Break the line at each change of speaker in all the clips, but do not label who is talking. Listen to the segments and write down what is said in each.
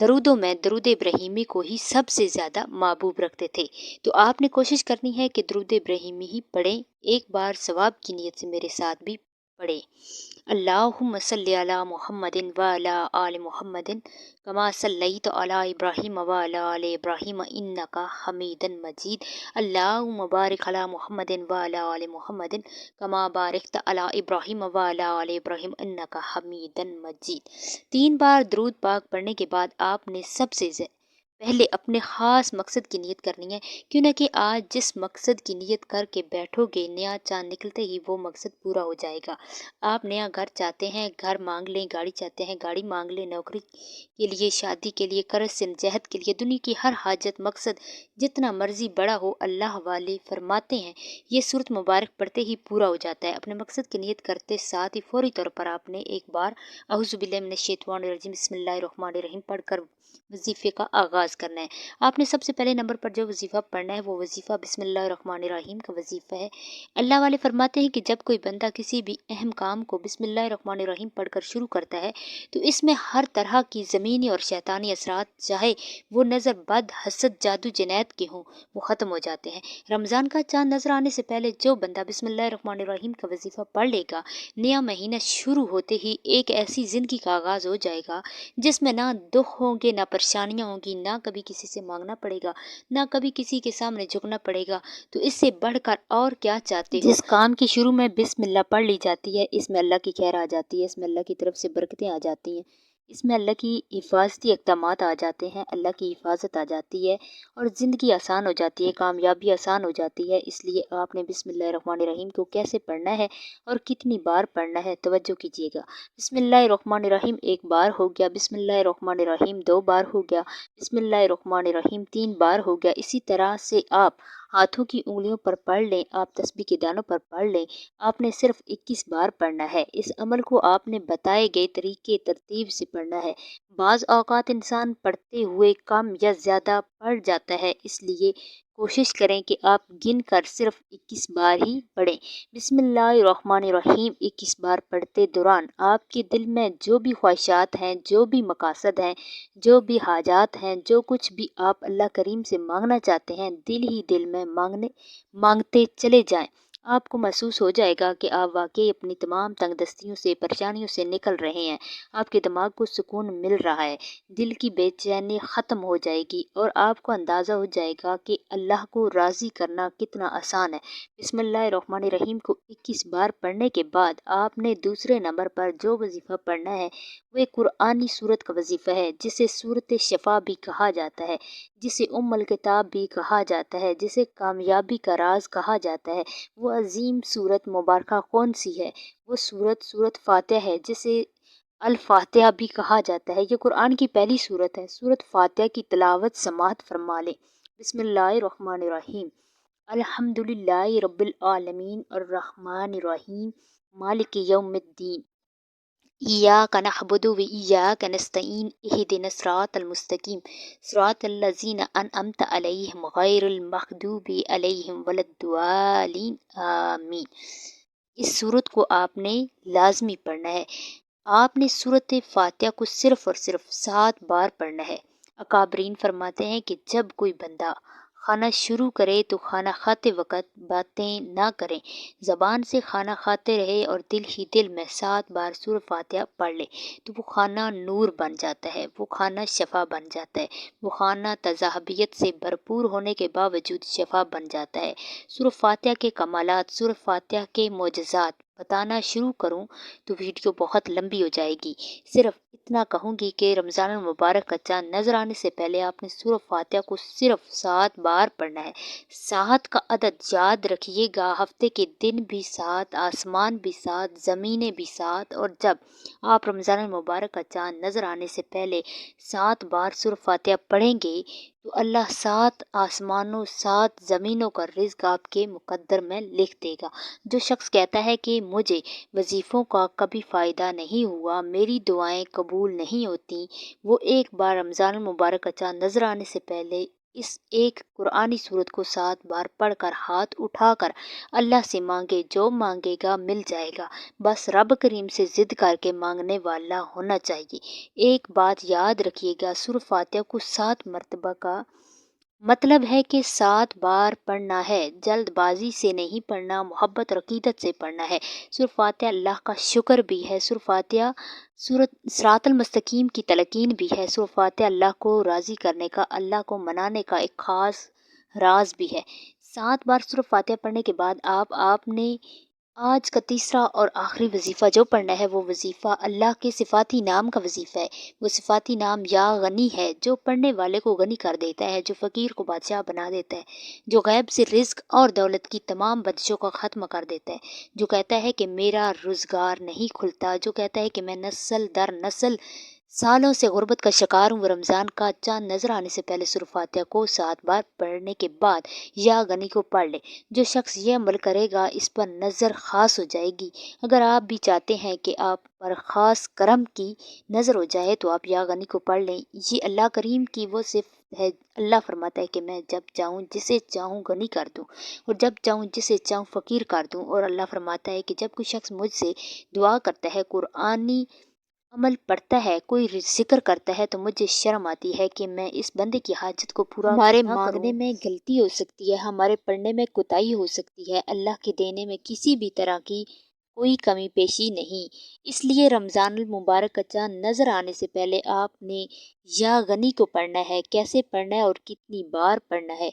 درودوں میں درود ابراہیمی کو ہی سب سے زیادہ محبوب رکھتے تھے۔ تو آپ نے کوشش کرنی ہے کہ درود ابراہیمی ہی پڑھیں، ایک بار ثواب کی نیت سے میرے ساتھ بھی پڑھیں۔ اللہم صلی علی محمد وعلی آل محمد کما صلیت علی ابراہیم وعلی آل ابراہیم انک حمید مجید۔ اللہم بارک علی محمد وعلی آل محمد کما بارکت علی ابراہیم وعلی آل ابراہیم انک حمید مجید۔ 3 بار درود پاک پڑھنے کے بعد آپ نے سب سے پہلے اپنے خاص مقصد کی نیت کرنی ہے، کیوں نہ کہ آج جس مقصد کی نیت کر کے بیٹھو گے نیا چاند نکلتے ہی وہ مقصد پورا ہو جائے گا۔ آپ نیا گھر چاہتے ہیں، گھر مانگ لیں، گاڑی چاہتے ہیں، گاڑی مانگ لیں، نوکری کے لیے، شادی کے لیے، قرض سے نجات کے لیے، دنیا کی ہر حاجت مقصد جتنا مرضی بڑا ہو، اللہ والے فرماتے ہیں یہ سورت مبارک پڑھتے ہی پورا ہو جاتا ہے۔ اپنے مقصد کی نیت کرتے ساتھ ہی فوری طور پر آپ نے ایک بار اعوذ باللہ من الشیطان الرجیم بسم اللہ الرحمن الرحیم پڑھ کر وظیفے کا آغاز کرنا ہے۔ آپ نے سب سے پہلے نمبر پر جو وظیفہ پڑھنا ہے وہ وظیفہ بسم اللہ الرحمن الرحیم کا وظیفہ ہے۔ اللہ والے فرماتے ہیں کہ جب کوئی بندہ کسی بھی اہم کام کو بسم اللہ الرحمن الرحیم پڑھ کر شروع کرتا ہے تو اس میں ہر طرح کی زمینی اور شیطانی اثرات، چاہے وہ نظر بد، حسد، جادو، جنیت کے ہوں، وہ ختم ہو جاتے ہیں۔ رمضان کا چاند نظر آنے سے پہلے جو بندہ بسم اللہ الرحمن الرحیم کا وظیفہ پڑھ لے گا، نیا مہینہ شروع ہوتے ہی ایک ایسی زندگی کا آغاز ہو جائے گا جس میں نہ دکھ ہوں گے، نہ پریشانیاں ہوں گی، نہ کبھی کسی سے مانگنا پڑے گا، نہ کبھی کسی کے سامنے جھکنا پڑے گا۔ تو اس سے بڑھ کر اور کیا چاہتے ہو؟ جس کام کی شروع میں بسم اللہ پڑھ لی جاتی ہے اس میں اللہ کی خیر آ جاتی ہے، اس میں اللہ کی طرف سے برکتیں آ جاتی ہیں، اس میں اللہ کی حفاظتی اقدامات آ جاتے ہیں، اللہ کی حفاظت آ جاتی ہے اور زندگی آسان ہو جاتی ہے، کامیابی آسان ہو جاتی ہے۔ اس لیے آپ نے بسم اللہ الرحمن الرحیم کو کیسے پڑھنا ہے اور کتنی بار پڑھنا ہے توجہ کیجیے گا۔ بسم اللہ الرحمن الرحیم 1 بار ہو گیا، بسم اللہ الرحمن الرحیم 2 بار ہو گیا، بسم اللہ الرحمن الرحیم 3 بار ہو گیا۔ اسی طرح سے آپ ہاتھوں کی انگلیوں پر پڑھ لیں، آپ تسبیح کے دانوں پر پڑھ لیں۔ آپ نے صرف 21 بار پڑھنا ہے۔ اس عمل کو آپ نے بتائے گئے طریقے ترتیب سے پڑھنا ہے۔ بعض اوقات انسان پڑھتے ہوئے کم یا زیادہ پڑھ جاتا ہے، اس لیے کوشش کریں کہ آپ گن کر صرف 21 بار ہی پڑھیں۔ بسم اللہ الرحمن الرحیم 21 بار پڑھتے دوران آپ کے دل میں جو بھی خواہشات ہیں، جو بھی مقاصد ہیں، جو بھی حاجات ہیں، جو کچھ بھی آپ اللہ کریم سے مانگنا چاہتے ہیں، دل ہی دل میں مانگتے چلے جائیں۔ آپ کو محسوس ہو جائے گا کہ آپ واقعی اپنی تمام تنگ دستیوں سے، پریشانیوں سے نکل رہے ہیں، آپ کے دماغ کو سکون مل رہا ہے، دل کی بے چینی ختم ہو جائے گی اور آپ کو اندازہ ہو جائے گا کہ اللہ کو راضی کرنا کتنا آسان ہے۔ بسم اللہ الرحمن الرحیم کو 21 بار پڑھنے کے بعد آپ نے دوسرے نمبر پر جو وظیفہ پڑھنا ہے وہ ایک قرآنی سورت کا وظیفہ ہے جسے سورت شفا بھی کہا جاتا ہے، جسے الکتاب بھی کہا جاتا ہے، جسے کامیابی کا راز کہا جاتا ہے۔ وہ عظیم سورت مبارکہ کون سی ہے؟ وہ سورت فاتحہ ہے، جسے الفاتحہ بھی کہا جاتا ہے۔ یہ قرآن کی پہلی سورت ہے۔ سورت فاتحہ کی تلاوت سماعت فرما لیں۔ بسم اللہ الرحمن الرحیم۔ الحمدللہ رب العالمین الرحمن الرحیم مالک یوم الدین ایاک نعبد و ایاک نستعین اہدنا الصراط المستقیم صراط الذین انعمت علیہم غیر المغضوب علیہم ولا الضالین آمین۔ اس سورت کو آپ نے لازمی پڑھنا ہے۔ آپ نے سورت فاتحہ کو صرف اور صرف 7 بار پڑھنا ہے۔ اکابرین فرماتے ہیں کہ جب کوئی بندہ کھانا شروع کرے تو کھانا کھاتے وقت باتیں نہ کریں، زبان سے کھانا کھاتے رہے اور دل ہی دل میں 7 بار سورۃ فاتحہ پڑھ لے تو وہ کھانا نور بن جاتا ہے، وہ کھانا شفا بن جاتا ہے، وہ کھانا تذہبیت سے بھرپور ہونے کے باوجود شفا بن جاتا ہے۔ سورۃ فاتحہ کے کمالات، سورۃ فاتحہ کے معجزات بتانا شروع کروں تو ویڈیو بہت لمبی ہو جائے گی۔ صرف اتنا کہوں گی کہ رمضان المبارک کا چاند نظر آنے سے پہلے آپ نے سورۃ فاتحہ کو صرف 7 بار پڑھنا ہے۔ 7 کا عدد یاد رکھیے گا، ہفتے کے دن بھی 7، آسمان بھی 7، زمینیں بھی 7، اور جب آپ رمضان المبارک کا چاند نظر آنے سے پہلے 7 بار سورۃ فاتحہ پڑھیں گے تو اللہ 7 آسمانوں 7 زمینوں کا رزق آپ کے مقدر میں لکھ دے گا۔ جو شخص کہتا ہے کہ مجھے وظیفوں کا کبھی فائدہ نہیں ہوا، میری دعائیں قبول نہیں ہوتی، وہ ایک بار رمضان المبارک کا چاند نظر آنے سے پہلے اس ایک قرآنی صورت کو 7 بار پڑھ کر ہاتھ اٹھا کر اللہ سے مانگے، جو مانگے گا مل جائے گا۔ بس رب کریم سے ضد کر کے مانگنے والا ہونا چاہیے۔ ایک بات یاد رکھیے گا، سورہ فاتحہ کو 7 مرتبہ کا مطلب ہے کہ 7 بار پڑھنا ہے، جلد بازی سے نہیں پڑھنا، محبت اور عقیدت سے پڑھنا ہے۔ سورہ فاتحہ اللہ کا شکر بھی ہے، سورہ فاتحہ صراط المستقیم کی تلقین بھی ہے، سورہ فاتحہ اللہ کو راضی کرنے کا، اللہ کو منانے کا ایک خاص راز بھی ہے۔ 7 بار سورہ فاتحہ پڑھنے کے بعد آپ نے آج کا تیسرا اور آخری وظیفہ جو پڑھنا ہے، وہ وظیفہ اللہ کے صفاتی نام کا وظیفہ ہے۔ وہ صفاتی نام یا غنی ہے، جو پڑھنے والے کو غنی کر دیتا ہے، جو فقیر کو بادشاہ بنا دیتا ہے، جو غیب سے رزق اور دولت کی تمام بندشوں کا ختم کر دیتا ہے، جو کہتا ہے کہ میرا روزگار نہیں کھلتا، جو کہتا ہے کہ میں نسل در نسل سالوں سے غربت کا شکار ہوں۔ رمضان کا چاند نظر آنے سے پہلے سورہ فاتحہ کو 7 بار پڑھنے کے بعد یا غنی کو پڑھ لے۔ جو شخص یہ عمل کرے گا اس پر نظر خاص ہو جائے گی۔ اگر آپ بھی چاہتے ہیں کہ آپ پر خاص کرم کی نظر ہو جائے تو آپ یا غنی کو پڑھ لیں۔ یہ اللہ کریم کی وہ صفت ہے، اللہ فرماتا ہے کہ میں جب چاہوں جسے چاہوں غنی کر دوں اور جب چاہوں جسے چاہوں فقیر کر دوں۔ اور اللہ فرماتا ہے کہ جب کوئی شخص مجھ سے دعا کرتا ہے، قرآنی عمل پڑھتا ہے، کوئی ذکر کرتا ہے، تو مجھے شرم آتی ہے کہ میں اس بندے کی حاجت کو پورا ہمارے مانگنے میں غلطی ہو سکتی ہے، ہمارے پڑھنے میں کوتاہی ہو سکتی ہے، اللہ کے دینے میں کسی بھی طرح کی کوئی کمی پیشی نہیں۔ اس لیے رمضان المبارک کا چاند نظر آنے سے پہلے آپ نے یا غنی کو پڑھنا ہے۔ کیسے پڑھنا ہے اور کتنی بار پڑھنا ہے،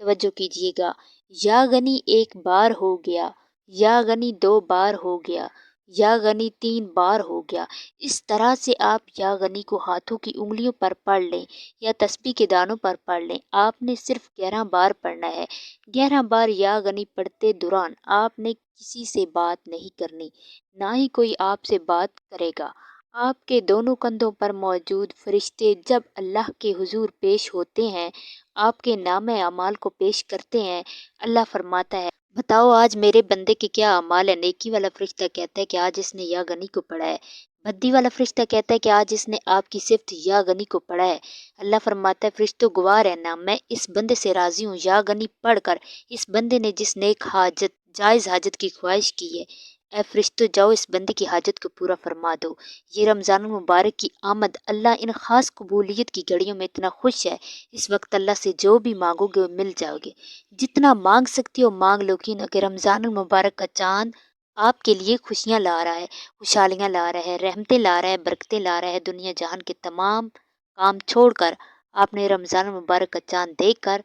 توجہ کیجیے گا۔ یا غنی 1 بار ہو گیا، یا غنی 2 بار ہو گیا، یا غنی 3 بار ہو گیا۔ اس طرح سے آپ یا غنی کو ہاتھوں کی انگلیوں پر پڑھ لیں یا تسبیح کے دانوں پر پڑھ لیں۔ آپ نے صرف 11 بار پڑھنا ہے۔ 11 بار یا غنی پڑھتے دوران آپ نے کسی سے بات نہیں کرنی، نہ ہی کوئی آپ سے بات کرے گا۔ آپ کے دونوں کندھوں پر موجود فرشتے جب اللہ کے حضور پیش ہوتے ہیں، آپ کے نامہ اعمال کو پیش کرتے ہیں۔ اللہ فرماتا ہے، بتاؤ آج میرے بندے کے کیا اعمال ہیں؟ نیکی والا فرشتہ کہتا ہے کہ آج اس نے یا غنی کو پڑھا ہے۔ بدی والا فرشتہ کہتا ہے کہ آج اس نے آپ کی صفت یا غنی کو پڑھا ہے۔ اللہ فرماتا ہے، فرشتوں گواہ رہنا، میں اس بندے سے راضی ہوں۔ یا غنی پڑھ کر اس بندے نے جس نیک حاجت، جائز حاجت کی خواہش کی ہے، اے فرشتوں جاؤ اس بندے کی حاجت کو پورا فرما دو۔ یہ رمضان المبارک کی آمد، اللہ ان خاص قبولیت کی گھڑیوں میں اتنا خوش ہے، اس وقت اللہ سے جو بھی مانگو گے وہ مل جاؤ گے۔ جتنا مانگ سکتے ہو مانگ لو، کہ رمضان المبارک کا چاند آپ کے لیے خوشیاں لا رہا ہے، خوشحالیاں لا رہا ہے، رحمتیں لا رہا ہے، برکتیں لا رہا ہے۔ دنیا جہان کے تمام کام چھوڑ کر آپ نے رمضان المبارک کا چاند دیکھ کر،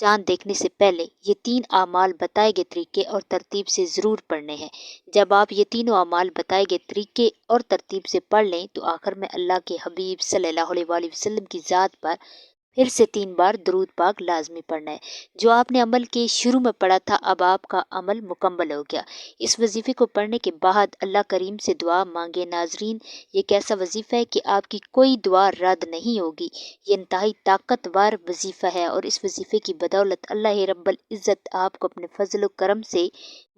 چاند دیکھنے سے پہلے یہ 3 اعمال بتائے گئے طریقے اور ترتیب سے ضرور پڑھنے ہیں۔ جب آپ یہ تینوں اعمال بتائے گئے طریقے اور ترتیب سے پڑھ لیں تو آخر میں اللہ کے حبیب صلی اللہ علیہ وآلہ وسلم کی ذات پر پھر سے 3 بار درود پاک لازمی پڑھنا ہے۔ جو آپ نے عمل کے شروع میں پڑھا تھا، اب آپ کا عمل مکمل ہو گیا۔ اس وظیفے کو پڑھنے کے بعد اللہ کریم سے دعا مانگے۔ ناظرین، یہ ایک ایسا وظیفہ ہے کہ آپ کی کوئی دعا رد نہیں ہوگی۔ یہ انتہائی طاقتور وظیفہ ہے اور اس وظیفے کی بدولت اللہ رب العزت آپ کو اپنے فضل و کرم سے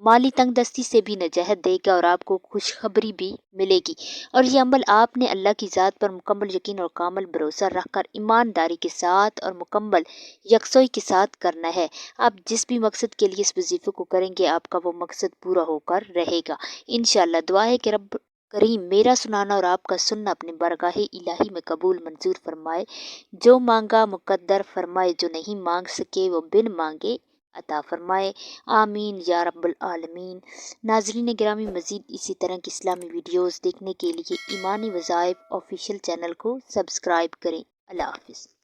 مالی تنگ دستی سے بھی نجات دے گا اور آپ کو خوشخبری بھی ملے گی۔ اور یہ عمل آپ نے اللہ کی ذات پر مکمل یقین اور کامل بھروسہ رکھ کر ایمانداری کے ساتھ اور مکمل یکسوئی کے ساتھ کرنا ہے۔ آپ جس بھی مقصد کے لیے اس وظیفے کو کریں گے، آپ کا وہ مقصد پورا ہو کر رہے گا انشاءاللہ۔ دعا ہے کہ رب کریم میرا سنانا اور آپ کا سننا اپنے بارگاہ الہی میں قبول منظور فرمائے۔ جو مانگا مقدر فرمائے، جو نہیں مانگ سکے وہ بن مانگے عطا فرمائے، آمین یا رب العالمین۔ ناظرین گرامی، مزید اسی طرح کی اسلامی ویڈیوز دیکھنے کے لیے ایمانی وظائف آفیشیل چینل کو سبسکرائب کریں۔ اللہ حافظ۔